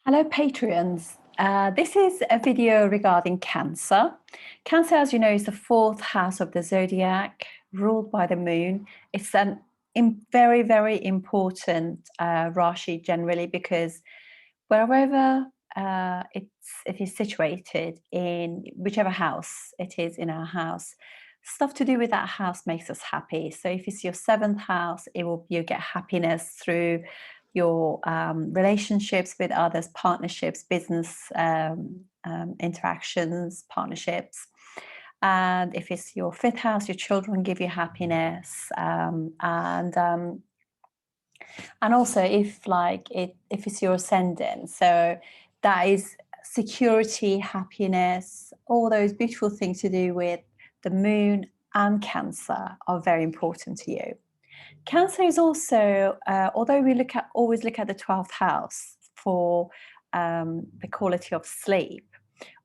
Hello, Patreons. This is a video regarding Cancer. Cancer, as you know, is the fourth house of the zodiac, ruled by the moon. It's an very, very important Rashi generally because wherever it is situated in whichever house it is in our house, stuff to do with that house makes us happy. So if it's your seventh house, you get happiness through your relationships with others, partnerships, business interactions, partnerships. And if it's your fifth house, your children give you happiness. And also if it's your ascendant, so that is security, happiness, all those beautiful things to do with the moon and Cancer are very important to you. Cancer is also, although we always look at the 12th house for the quality of sleep,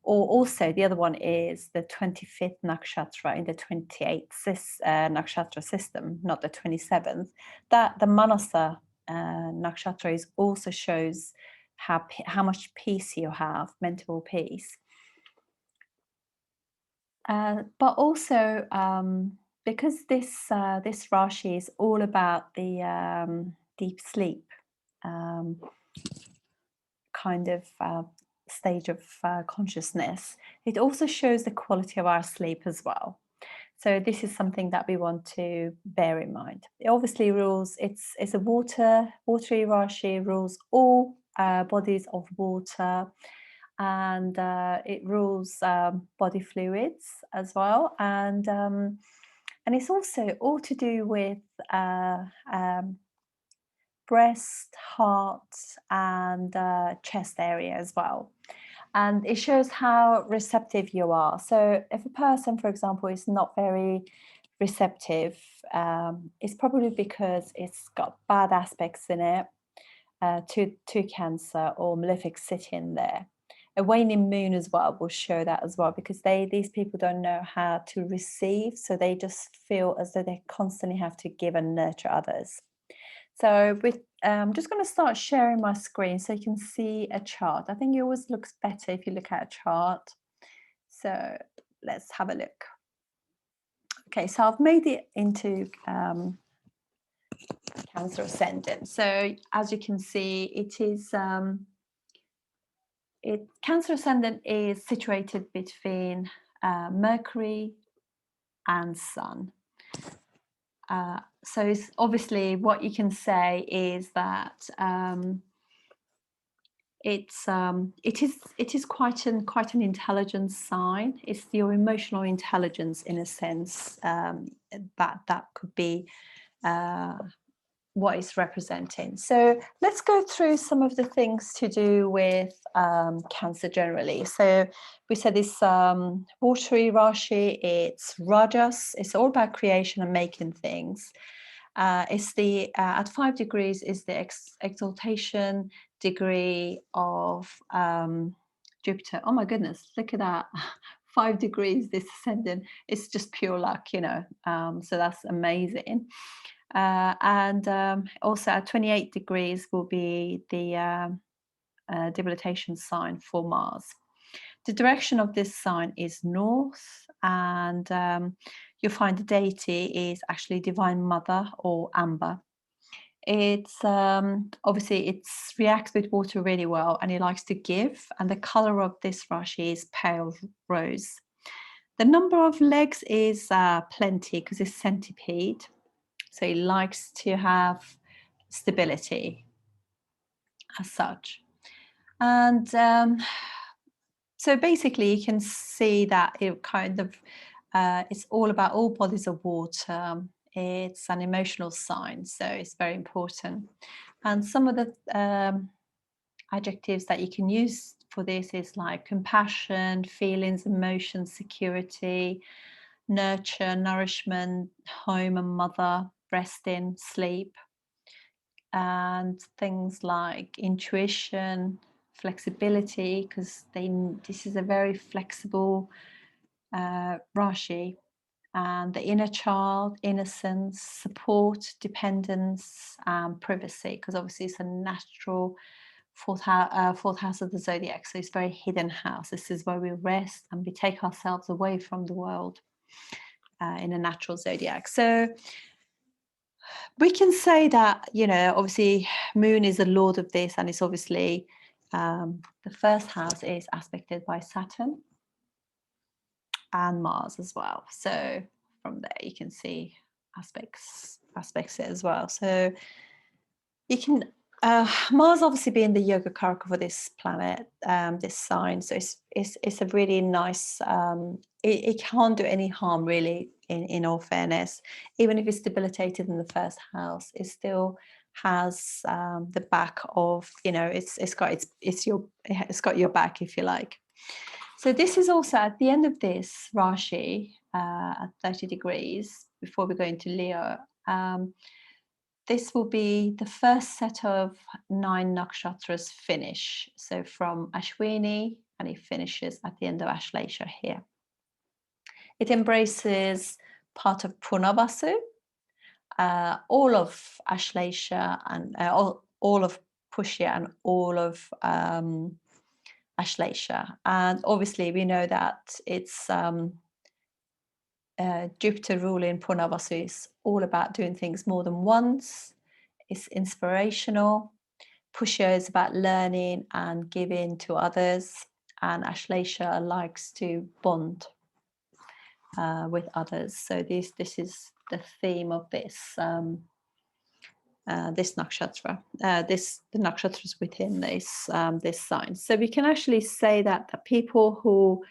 or also the other one is the 25th nakshatra in the 28th nakshatra system, not the 27th. That the Manasa nakshatra also shows how much peace you have, mental peace. But also because this Rashi is all about the deep sleep kind of stage of consciousness, it also shows the quality of our sleep as well. So this is something that we want to bear in mind. It obviously rules. It's a watery Rashi, rules all bodies of water, and it rules body fluids as well, and it's also all to do with breast, heart, and chest area as well. And it shows how receptive you are. So if a person, for example, is not very receptive, it's probably because it's got bad aspects in it, to Cancer or malefic sitting there. A waning moon as well will show that as well, because these people don't know how to receive, so they just feel as though they constantly have to give and nurture others. So I'm just going to start sharing my screen so you can see a chart. I think it always looks better if you look at a chart. So let's have a look. Okay, so I've made it into Cancer ascendant. So as you can see, it is Cancer ascendant is situated between Mercury and Sun. So it's obviously what you can say is that it is quite an intelligent sign. It's your emotional intelligence in a sense, that could be what it's representing. So let's go through some of the things to do with Cancer generally. So we said this watery Rashi, it's Rajas, it's all about creation and making things. It's the at 5 degrees is the exaltation degree of Jupiter. Oh my goodness, look at that. 5 degrees this ascendant. It's just pure luck, so that's amazing. And also at 28 degrees will be the debilitation sign for Mars. The direction of this sign is north, and you'll find the deity is actually Divine Mother or Amber. It's obviously it reacts with water really well, and it likes to give, and the color of this Rashi is pale rose. The number of legs is plenty because it's centipede. So he likes to have stability as such. And so basically you can see that it kind of, it's all about all bodies of water. It's an emotional sign, so it's very important. And some of the adjectives that you can use for this is like compassion, feelings, emotions, security, nurture, nourishment, home and mother, resting, sleep, and things like intuition, flexibility, because this is a very flexible Rashi, and the inner child, innocence, support, dependence, privacy, because obviously it's a natural fourth house of the zodiac. So it's very hidden house. This is where we rest and we take ourselves away from the world in a natural zodiac. So we can say that, you know, obviously moon is the lord of this, and it's obviously the first house is aspected by Saturn and Mars as well. So from there you can see aspects it as well. So you can Mars obviously being the yoga karaka for this planet, this sign. So it's a really nice. It can't do any harm really. In all fairness, even if it's debilitated in the first house, it still has the back of, you know, it's got your back, if you like. So this is also at the end of this Rashi at 30 degrees before we go into Leo. This will be the first set of 9 nakshatras finish. So from Ashwini, and it finishes at the end of Ashlesha here. It embraces part of Punarvasu, all of Ashlesha, and all of Pushya, and all of Ashlesha. And obviously we know that it's Jupiter ruling Punarvasu is all about doing things more than once. It's inspirational. Pushya is about learning and giving to others, and Ashlesha likes to bond with others. So this is the theme of this this nakshatra. The nakshatras within this this sign. So we can actually say that the people who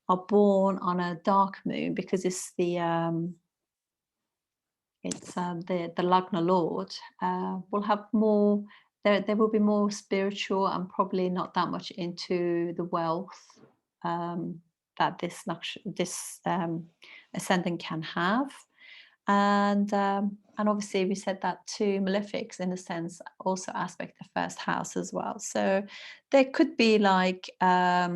are born on a dark moon, because it's the Lagna Lord, will have more. They will be more spiritual and probably not that much into the wealth that this ascendant can have, and obviously we said that two malefics in a sense also aspect the first house as well. So there could be like I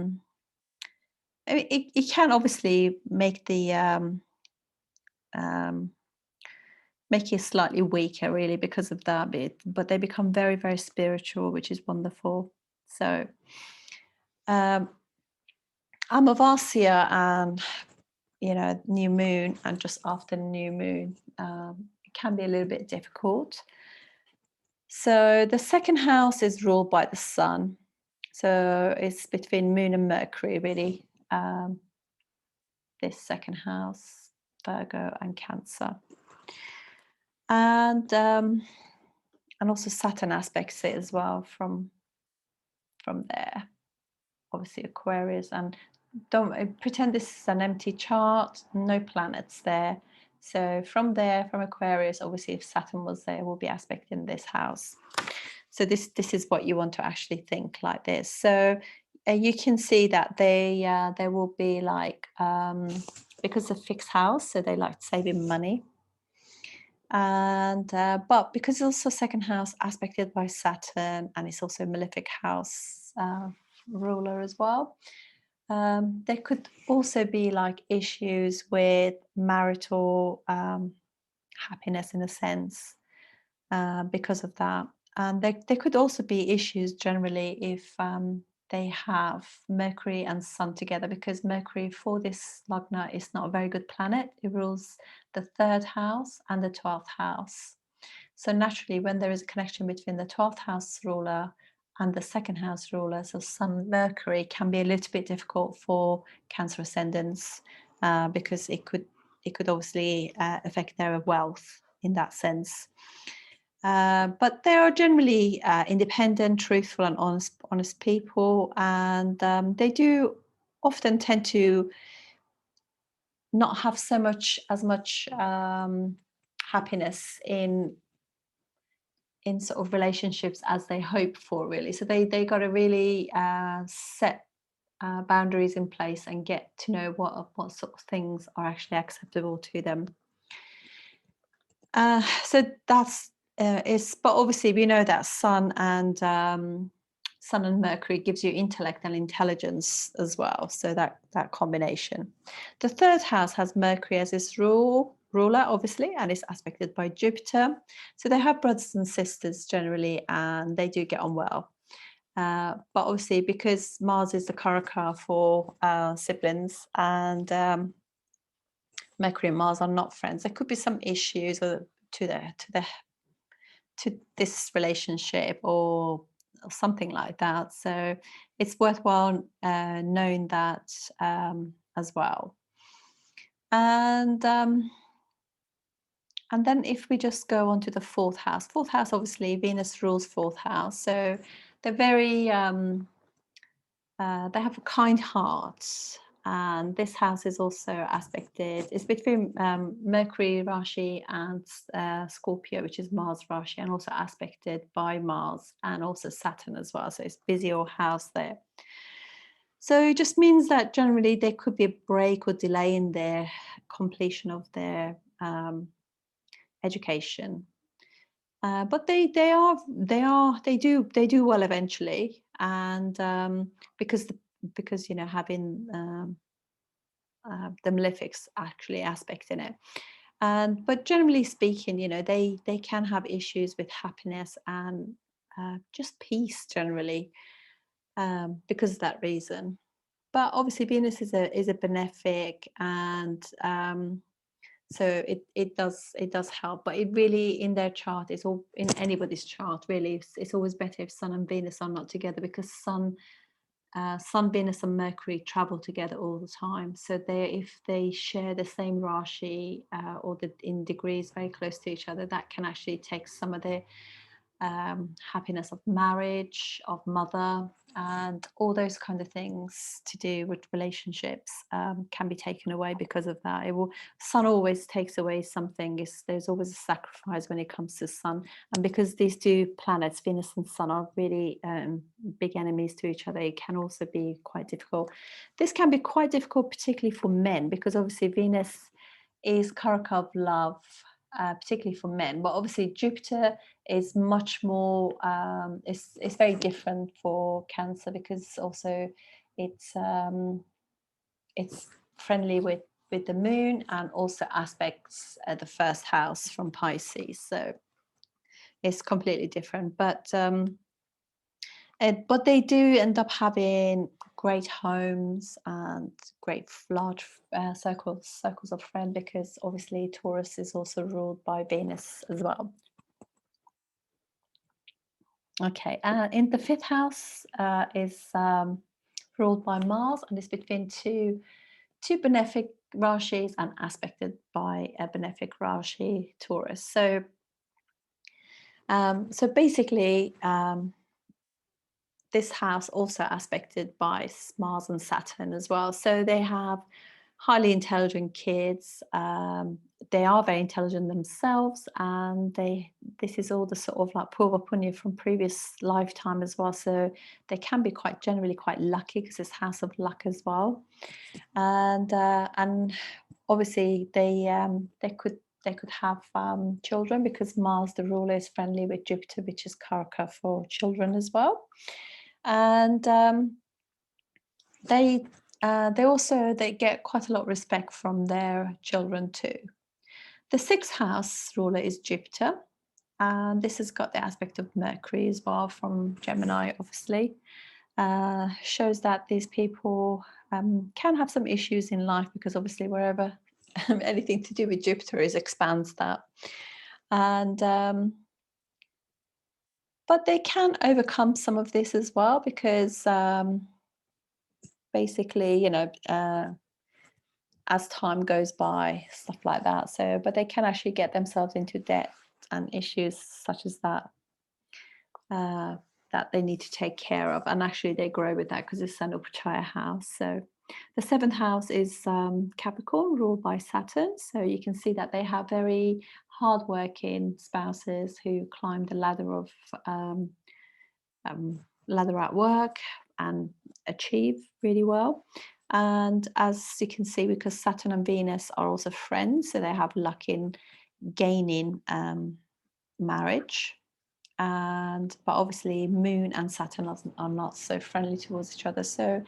mean, it can obviously make the make you slightly weaker really because of that bit, but they become very, very spiritual, which is wonderful. So Amavasya and, you know, new moon and just after new moon, it can be a little bit difficult. So the second house is ruled by the sun. So it's between moon and Mercury really, this second house, Virgo and Cancer. And also Saturn aspects it as well from there. Obviously Aquarius, and don't pretend this is an empty chart, no planets there. So from there, from Aquarius, obviously if Saturn was there, will be aspecting this house. So this is what you want to actually think like this. So you can see that they will be like because of fixed house, so they like saving money. And but because it's also second house aspected by Saturn, and it's also a malefic house ruler as well, there could also be like issues with marital happiness in a sense because of that. And there could also be issues generally if they have Mercury and Sun together, because Mercury for this Lagna is not a very good planet. It rules the 3rd house and the 12th house. So naturally, when there is a connection between the 12th house ruler and the 2nd house ruler, so Sun Mercury, can be a little bit difficult for Cancer ascendants because it could obviously affect their wealth in that sense. But they are generally independent, truthful, and honest people, and they do often tend to not have as much happiness in sort of relationships as they hope for, really. So they got to really set boundaries in place and get to know what sort of things are actually acceptable to them. So that's but obviously we know that Sun and Mercury gives you intellect and intelligence as well. So that combination. The 3rd house has Mercury as its ruler, obviously, and it's aspected by Jupiter. So they have brothers and sisters generally, and they do get on well. but obviously because Mars is the karaka for siblings, and Mercury and Mars are not friends, there could be some issues to this relationship or something like that. So it's worthwhile knowing that as well. And then if we just go on to the fourth house, obviously Venus rules fourth house, so they're very they have a kind heart. And this house is also aspected, it's between Mercury Rashi and Scorpio, which is Mars Rashi, and also aspected by Mars and also Saturn as well. So it's busy or house there. So it just means that generally there could be a break or delay in their completion of their education. But they do well eventually, and because you know, having the malefics actually aspect in it. And but generally speaking, you know, they can have issues with happiness and just peace generally, because of that reason. But obviously Venus is a benefic, and so it does help. But it really, in their chart, it's all in anybody's chart really, it's always better if Sun and Venus are not together, because Sun, Venus and Mercury travel together all the time. So if they share the same Rashi, or in degrees very close to each other, that can actually take some of the happiness of marriage, of mother, and all those kind of things to do with relationships can be taken away because of that. Sun always takes away something. There's always a sacrifice when it comes to Sun, and because these two planets, Venus and Sun, are really big enemies to each other, it can also be quite difficult. This can be quite difficult, particularly for men, because obviously Venus is karaka of love, particularly for men. But obviously Jupiter is much more, it's very different for Cancer, because also it's friendly with the moon, and also aspects the first house from Pisces. So it's completely different. But they do end up having great homes and great large circles of friends, because obviously Taurus is also ruled by Venus as well. Okay, in the fifth house is ruled by Mars, and it's between two benefic Rashis and aspected by a benefic Rashi, Taurus. So basically, this house also aspected by Mars and Saturn as well. So they have highly intelligent kids. They are very intelligent themselves, and this is all the sort of like purva punya from previous lifetime as well. So they can be generally quite lucky, because it's house of luck as well. And obviously they could have children, because Mars, the ruler, is friendly with Jupiter, which is karaka for children as well. And they get quite a lot of respect from their children too. The sixth house ruler is Jupiter, and this has got the aspect of Mercury as well from Gemini, obviously. Shows that these people can have some issues in life, because obviously wherever anything to do with Jupiter expands that. And but they can overcome some of this as well, because basically, you know, as time goes by, stuff like that. So, but they can actually get themselves into debt and issues such as that, that they need to take care of. And actually they grow with that, because it's Sanupachaya house. So the seventh house is Capricorn, ruled by Saturn. So you can see that they have very hardworking spouses who climb the ladder of ladder at work and achieve really well. And as you can see, because Saturn and Venus are also friends, so they have luck in gaining marriage. But obviously Moon and Saturn are not so friendly towards each other. So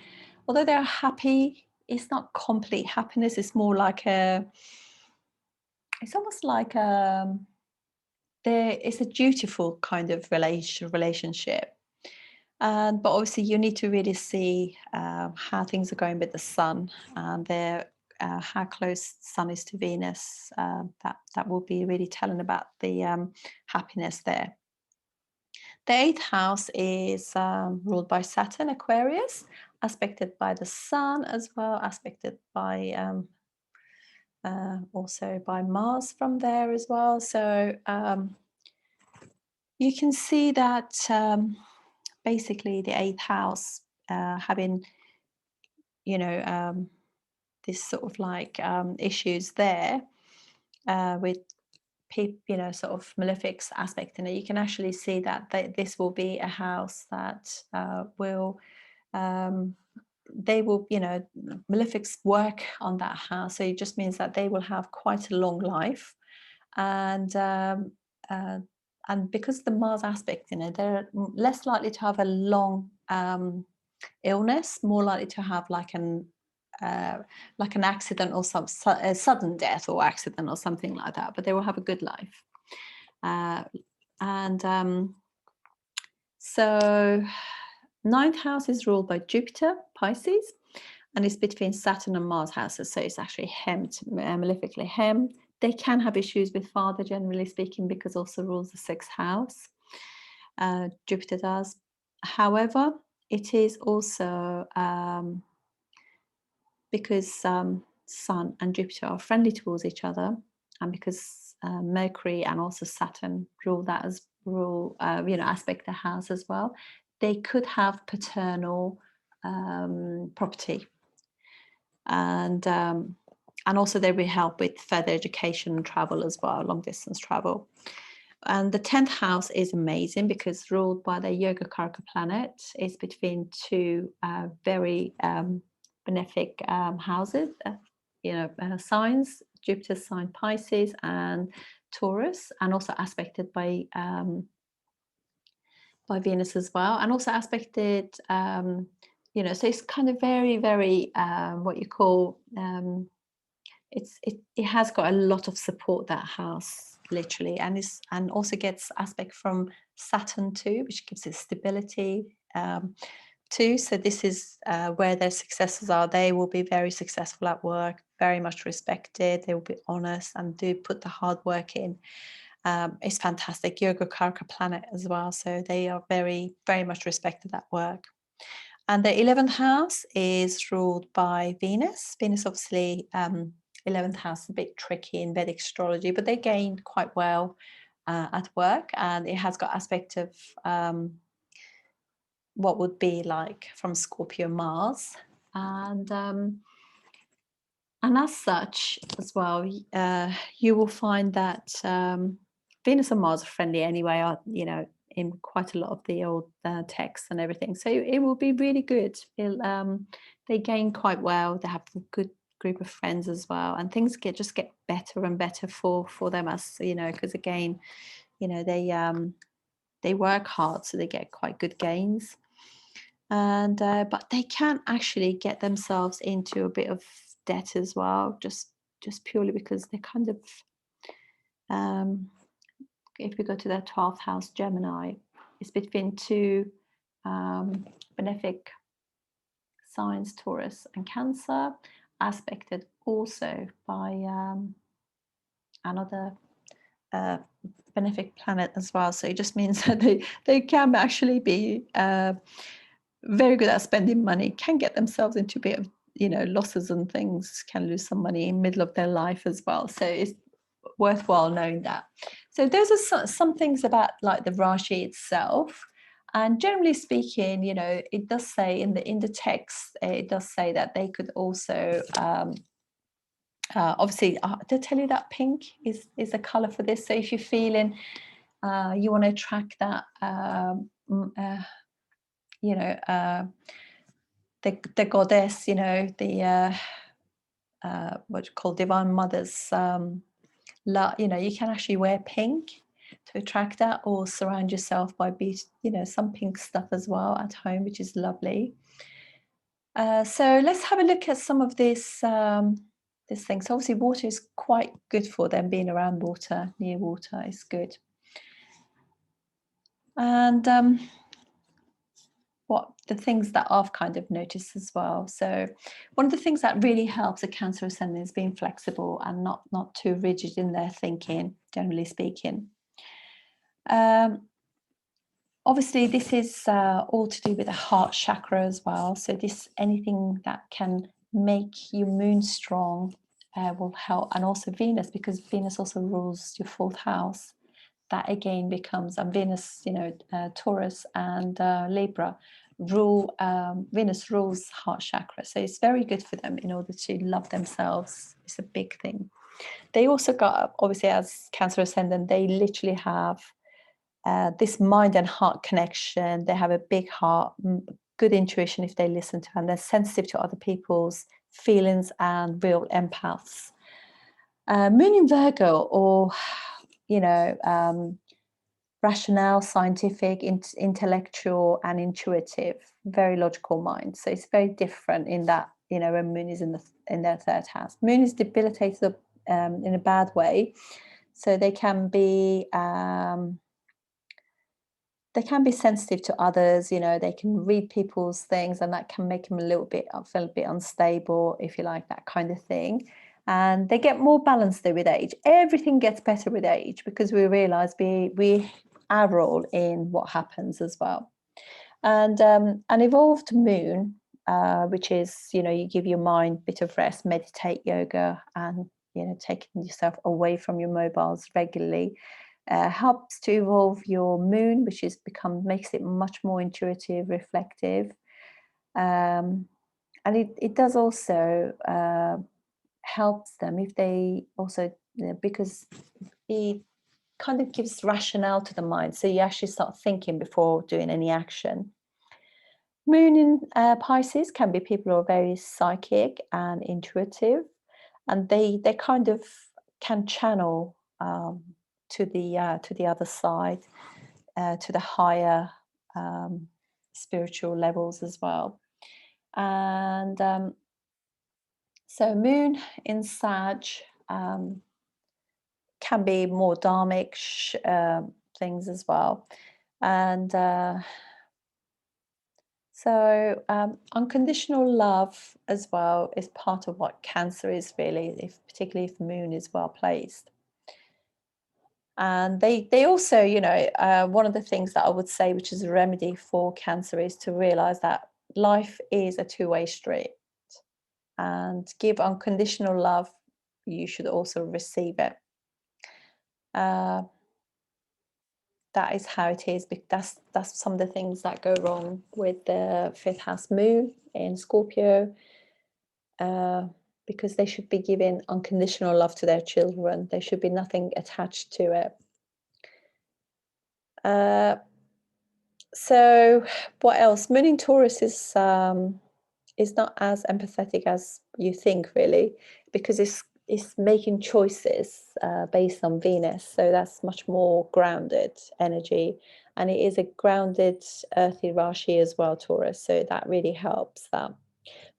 although they're happy, it's not complete happiness. It's more like it's almost like it's a dutiful kind of relationship. But obviously you need to really see how things are going with the sun and how close Sun is to Venus. That will be really telling about the happiness there. The 8th house is ruled by Saturn, Aquarius, aspected by the Sun as well, aspected by also by Mars from there as well. So you can see that basically the 8th house having, you know, this sort of like issues there with you know, sort of malefics aspect in it. You can actually see that this will be a house that will they will, you know, malefics work on that house, so it just means that they will have quite a long life. And uh, and because the Mars aspect in it, they're less likely to have a long illness, more likely to have like an accident or some sudden death or accident or something like that, but they will have a good life. And so 9th house is ruled by Jupiter, Pisces, and it's between Saturn and Mars houses, so it's actually hemmed, malefically hemmed. They can have issues with father, generally speaking, because also rules the 6th house. Jupiter does. However, it is also because Sun and Jupiter are friendly towards each other, and because Mercury and also Saturn rule that as rule, you know, aspect the house as well, they could have paternal property, and also they will help with further education and travel as well, long distance travel. And the 10th house is amazing because ruled by the Yoga Karaka planet. It's between two very benefic houses, you know, signs, Jupiter's sign Pisces and Taurus, and also aspected by Venus as well, and also aspected, you know, so it's kind of very, very what you call, it has got a lot of support, that house, literally, and also gets aspect from Saturn too, which gives it stability too. So this is where their successes are. They will be very successful at work, very much respected. They will be honest and do put the hard work in. It's fantastic. Yoga Karaka planet as well, so they are very, very much respected at work. And the 11th house is ruled by Venus. Venus, obviously, 11th house is a bit tricky in Vedic astrology, but they gained quite well at work, and it has got aspect of what would be like from Scorpio Mars, and as such as well, you will find that Venus and Mars are friendly anyway, are, you know, in quite a lot of the old texts and everything. So it will be really good. They gain quite well. They have a good group of friends as well, and things just get better and better for them, as you know, because again, you know, they work hard, so they get quite good gains. And but they can actually get themselves into a bit of debt as well, just purely because they're kind of if we go to their 12th house, Gemini, it's between two benefic signs, Taurus and Cancer, aspected also by another benefic planet as well. So it just means that they can actually be very good at spending money, can get themselves into a bit of, you know, losses and things, can lose some money in the middle of their life as well. So it's worthwhile knowing that. So those are some things about like the Rashi itself. And generally speaking, you know, it does say in the text, it does say that they could also obviously, did I tell you that pink is a color for this? So if you're feeling you want to attract that, you know, the goddess, you know, the what you call divine mothers, you know, you can actually wear pink to attract that, or surround yourself by you know, some pink stuff as well at home, which is lovely. So let's have a look at some of this thing. So obviously water is quite good for them. Being around water, near water, is good. And what the things that I've kind of noticed as well. So one of the things that really helps a Cancer ascendant is being flexible and not too rigid in their thinking, generally speaking. Obviously, this is all to do with the heart chakra as well. So this, anything that can make your moon strong will help, and also Venus, because Venus also rules your fourth house. That again becomes, and Venus, Taurus and Libra rule. Venus rules heart chakra, so it's very good for them in order to love themselves. It's a big thing. They also got, obviously, as Cancer ascendant, they literally have this mind and heart connection. They have a big heart, good intuition if they listen to, and they're sensitive to other people's feelings and real empaths. Moon in Virgo, or rationale, scientific, intellectual, and intuitive, very logical mind. So it's very different in that, when Moon is in their third house. Moon is debilitated in a bad way, so they can be sensitive to others. They can read people's things, and that can make them feel a bit unstable, if you like, that kind of thing. And they get more balanced though with age. Everything gets better with age, because we realize we our role in what happens as well. And an evolved moon, which is, you give your mind a bit of rest, meditate, yoga, and taking yourself away from your mobiles regularly, helps to evolve your moon, which makes it much more intuitive, reflective, and it does also helps them if they also, because it kind of gives rationale to the mind, so you actually start thinking before doing any action. Moon in Pisces can be people who are very psychic and intuitive, and they kind of can channel to the other side, to the higher spiritual levels as well. And so Moon in Sag can be more dharmic things as well. And so unconditional love as well is part of what Cancer is really, particularly if Moon is well placed. And they also, one of the things that I would say, which is a remedy for Cancer, is to realize that life is a two-way street, and give unconditional love. You should also receive it. That is how it is. That's some of the things that go wrong with the fifth house Moon in Scorpio, because they should be giving unconditional love to their children. There should be nothing attached to it. So what else? Moon in Taurus is not as empathetic as you think, really, because it's making choices based on Venus. So that's much more grounded energy, and it is a grounded earthy rasi as well, Taurus. So that really helps that.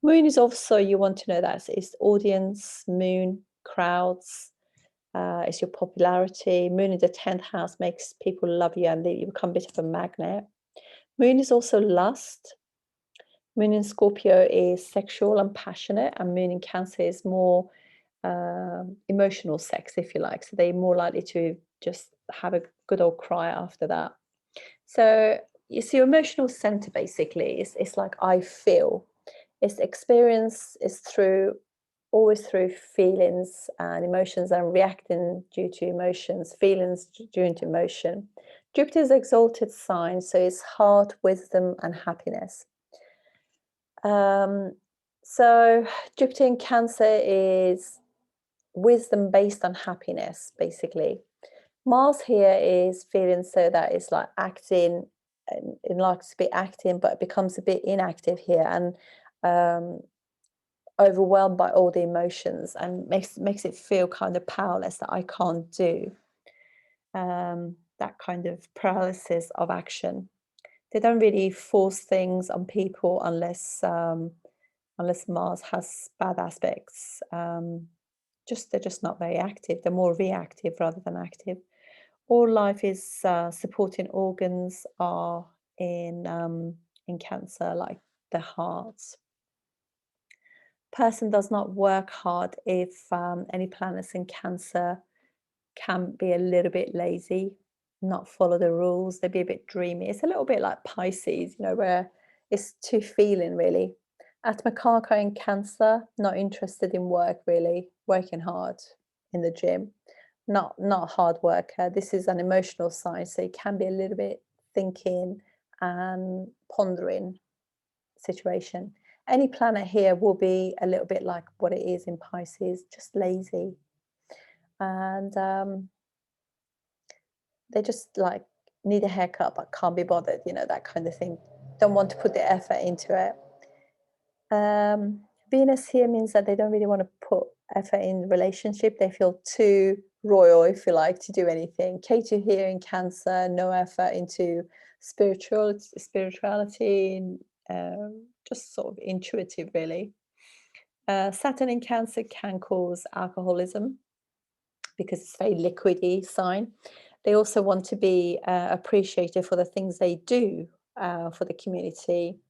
Moon is also, you want to know that it's audience, Moon, crowds. It's your popularity. Moon in the 10th house makes people love you, and you become a bit of a magnet. Moon is also lust. Moon in Scorpio is sexual and passionate, and Moon in Cancer is more emotional sex, if you like. So they're more likely to just have a good old cry after that. So you see, your emotional center basically it's like I feel. It's experience is always through feelings and emotions, and reacting due to emotions, feelings due to emotion. Jupiter's exalted sign, so it's heart, wisdom, and happiness. So Jupiter in Cancer is wisdom based on happiness, basically. Mars here is feeling, so that it's like acting, and it likes to be acting, but it becomes a bit inactive here, and overwhelmed by all the emotions, and makes it feel kind of powerless, that I can't do. That kind of paralysis of action. They don't really force things on people unless Mars has bad aspects. They're just not very active. They're more reactive rather than active. All life is supporting organs are in in Cancer, like the heart. Person does not work hard if any planets in Cancer can be a little bit lazy, not follow the rules. They'd be a bit dreamy. It's a little bit like Pisces, you know, where it's too feeling really. Atmakaka in Cancer, not interested in work really, working hard in the gym, not hard worker. This is an emotional sign, so it can be a little bit thinking and pondering situation. Any planet here will be a little bit like what it is in Pisces, just lazy. And they just like need a haircut but can't be bothered, you know, that kind of thing. Don't want to put the effort into it. Venus here means that they don't really want to put effort in the relationship. They feel too royal, if you like, to do anything. Ketu here in Cancer, no effort into spirituality, just sort of intuitive, really. Saturn in Cancer can cause alcoholism because it's a very liquidy sign. They also want to be appreciated for the things they do for the community.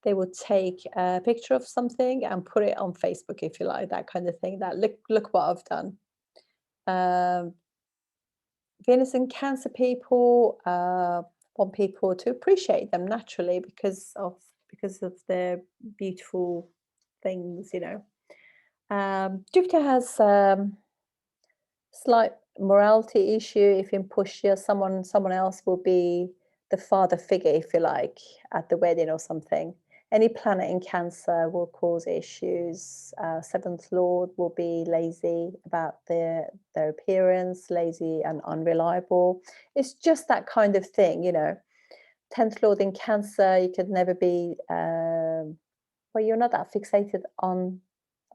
They would take a picture of something and put it on Facebook, if you like, that kind of thing. That look what I've done. Venus and Cancer people want people to appreciate them naturally because of their beautiful things, you know. Jupiter has slight morality issue. If in Pushya, someone else will be the father figure, if you like, at the wedding or something. Any planet in Cancer will cause issues. Seventh Lord will be lazy about their appearance, lazy and unreliable. It's just that kind of thing, you know. 10th Lord in Cancer, you could never be, well, you're not that fixated on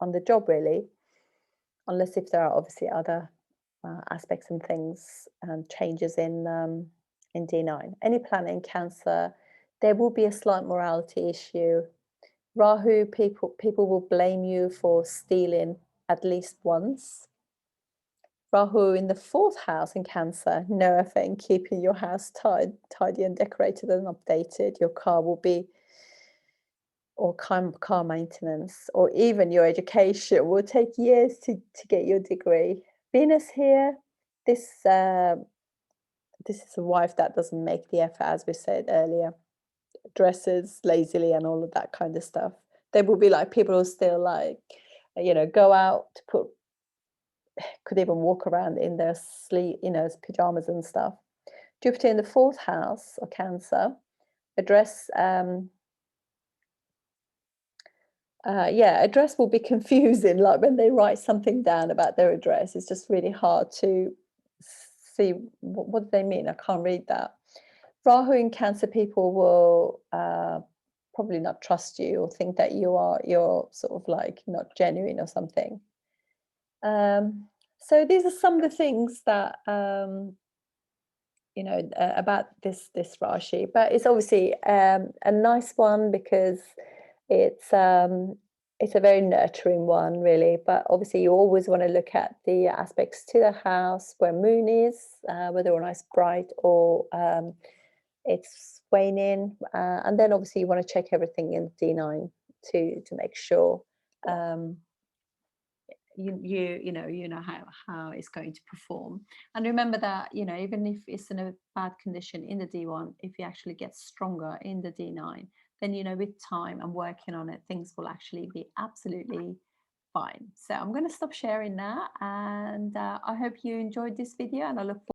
the job really, unless if there are obviously other aspects and things and changes in D9. Any planet in Cancer, there will be a slight morality issue. Rahu, people will blame you for stealing at least once. Rahu in the 4th house in Cancer, no effort in keeping your house tidy and decorated and updated. Your car will be, or car maintenance, or even your education will take years to get your degree. Venus here, this is a wife that doesn't make the effort, as we said earlier, dresses lazily and all of that kind of stuff. There will be like people who still like, you know, go out to could even walk around in their sleep, you know, pajamas and stuff. Jupiter in the 4th house of Cancer, a dress, address will be confusing. Like when they write something down about their address, it's just really hard to see what do they mean. I can't read that. Rahu in Cancer people will probably not trust you or think that you're sort of like not genuine or something. So these are some of the things that you know about this Rashi, but it's obviously a nice one because it's a very nurturing one, really. But obviously, you always want to look at the aspects to the house where moon is, whether or not it's bright or it's waning, and then obviously you want to check everything in D9 to make sure you know how it's going to perform. And remember that, you know, even if it's in a bad condition in the D1, if it actually gets stronger in the D9, then, you know, with time and working on it, things will actually be absolutely fine. So I'm going to stop sharing now, and I hope you enjoyed this video, and I look forward